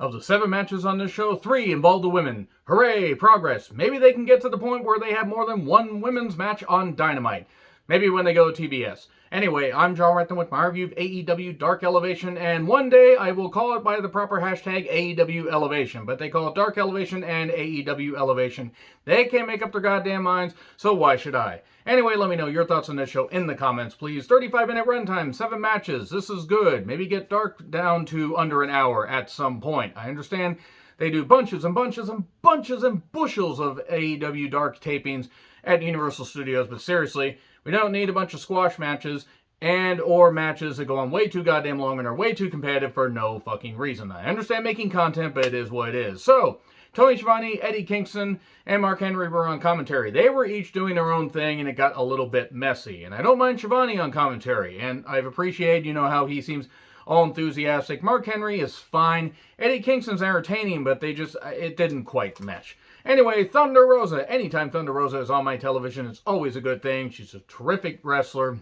Of the 7 matches on this show, 3 involved the women. Hooray, progress. Maybe they can get to the point where they have more than one women's match on Dynamite. Maybe when they go to TBS. Anyway, I'm John Retton with my review of AEW Dark Elevation, and one day I will call it by the proper hashtag AEW Elevation, but they call it Dark Elevation and AEW Elevation. They can't make up their goddamn minds, so why should I? Anyway, let me know your thoughts on this show in the comments, please. 35-minute runtime, 7 matches. This is good. Maybe get Dark down to under an hour at some point. I understand they do bunches and bunches and bunches and bushels of AEW Dark tapings at Universal Studios, but seriously, we don't need a bunch of squash matches and or matches that go on way too goddamn long and are way too competitive for no fucking reason. I understand making content, but it is what it is. So, Tony Schiavone, Eddie Kingston, and Mark Henry were on commentary. They were each doing their own thing, and it got a little bit messy. And I don't mind Schiavone on commentary, and I've appreciated, how he seems all enthusiastic. Mark Henry is fine. Eddie Kingston's entertaining, but it didn't quite mesh. Anyway, Thunder Rosa. Anytime Thunder Rosa is on my television, it's always a good thing. She's a terrific wrestler.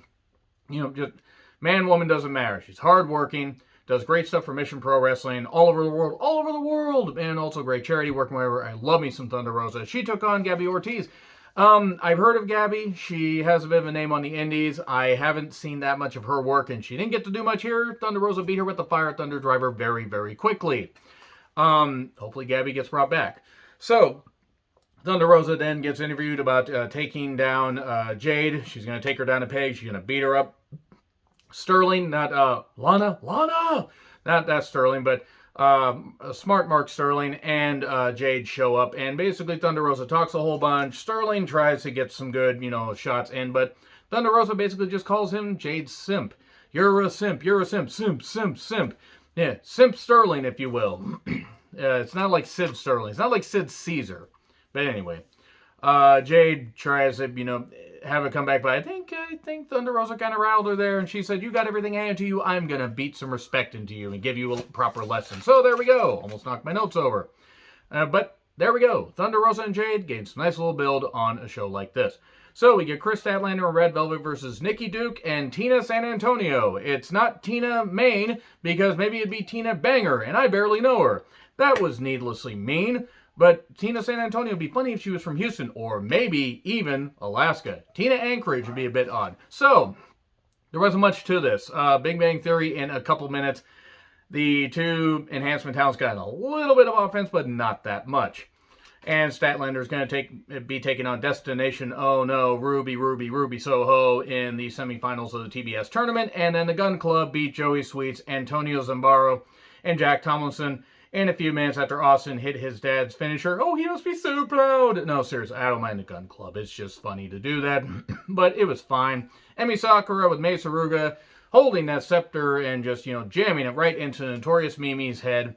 Just man, woman, doesn't matter. She's hardworking, does great stuff for Mission Pro Wrestling all over the world, and also great charity work wherever. I love me some Thunder Rosa. She took on Gabby Ortiz. I've heard of Gabby. She has a bit of a name on the indies. I haven't seen that much of her work, and she didn't get to do much here. Thunder Rosa beat her with the Fire Thunder Driver very, very quickly. Hopefully Gabby gets brought back. So, Thunder Rosa then gets interviewed about taking down Jade. She's going to take her down a peg. She's going to beat her up. Sterling, not Lana, not that Sterling, but smart Mark Sterling and Jade show up. And basically Thunder Rosa talks a whole bunch. Sterling tries to get some good, shots in, but Thunder Rosa basically just calls him Jade's simp. You're a simp, simp. Yeah, simp Sterling, if you will. It's not like Sid Sterling. It's not like Sid Caesar. But anyway, Jade tries to, have a comeback, but I think Thunder Rosa kind of riled her there, and she said, you got everything handed to you, I'm going to beat some respect into you and give you a proper lesson. So there we go. Almost knocked my notes over. But there we go. Thunder Rosa and Jade gained some nice little build on a show like this. So we get Chris Statlander and Red Velvet versus Nikki Duke and Tina San Antonio. It's not Tina Maine, because maybe it'd be Tina Banger, and I barely know her. That was needlessly mean. But Tina San Antonio would be funny if she was from Houston, or maybe even Alaska. Tina Anchorage would be a bit odd. So, there wasn't much to this. Big Bang Theory in a couple minutes. The 2 enhancement talents got a little bit of offense, but not that much. And Statlander is going to be taking on Destination Oh No, Ruby Soho in the semifinals of the TBS tournament. And then the Gun Club beat Joey Sweets, Antonio Zambaro, and Jack Tomlinson in a few minutes after Austin hit his dad's finisher. Oh, he must be so proud. No, seriously, I don't mind the Gun Club. It's just funny to do that. But it was fine. Emi Sakura with Mei Saruga holding that scepter and just, jamming it right into Notorious Mimi's head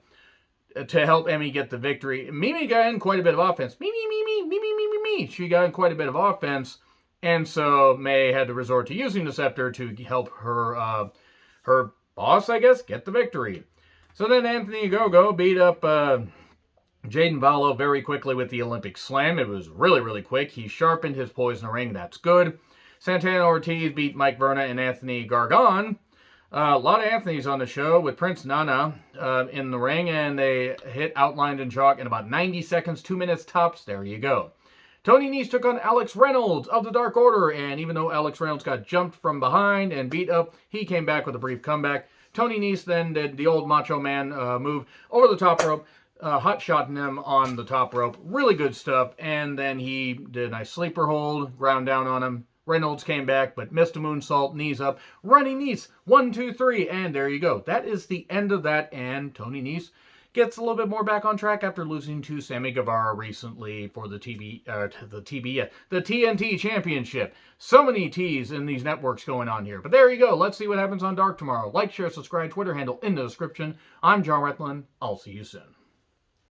to help Emi get the victory. Mimi got in quite a bit of offense. Mimi. She got in quite a bit of offense. And so May had to resort to using the scepter to help her boss, I guess, get the victory. So then Anthony Ogogo beat up Jaden Vallo very quickly with the Olympic Slam. It was really, really quick. He sharpened his poison ring. That's good. Santana Ortiz beat Mike Verna and Anthony Gargan. A lot of Anthony's on the show with Prince Nana in the ring, and they hit Outlined in Chalk in about 90 seconds, 2 minutes tops. There you go. Tony Nese took on Alex Reynolds of the Dark Order, and even though Alex Reynolds got jumped from behind and beat up, he came back with a brief comeback. Tony Nese then did the old Macho Man move over the top rope, hot-shotting him on the top rope. Really good stuff. And then he did a nice sleeper hold, ground down on him. Reynolds came back, but missed a moonsault, knees up. Running Nese, 1, 2, 3, and there you go. That is the end of that, and Tony Nese gets a little bit more back on track after losing to Sammy Guevara recently for the TNT Championship. So many T's in these networks going on here. But there you go. Let's see what happens on Dark tomorrow. Like, share, subscribe, Twitter handle in the description. I'm John Rethlin. I'll see you soon.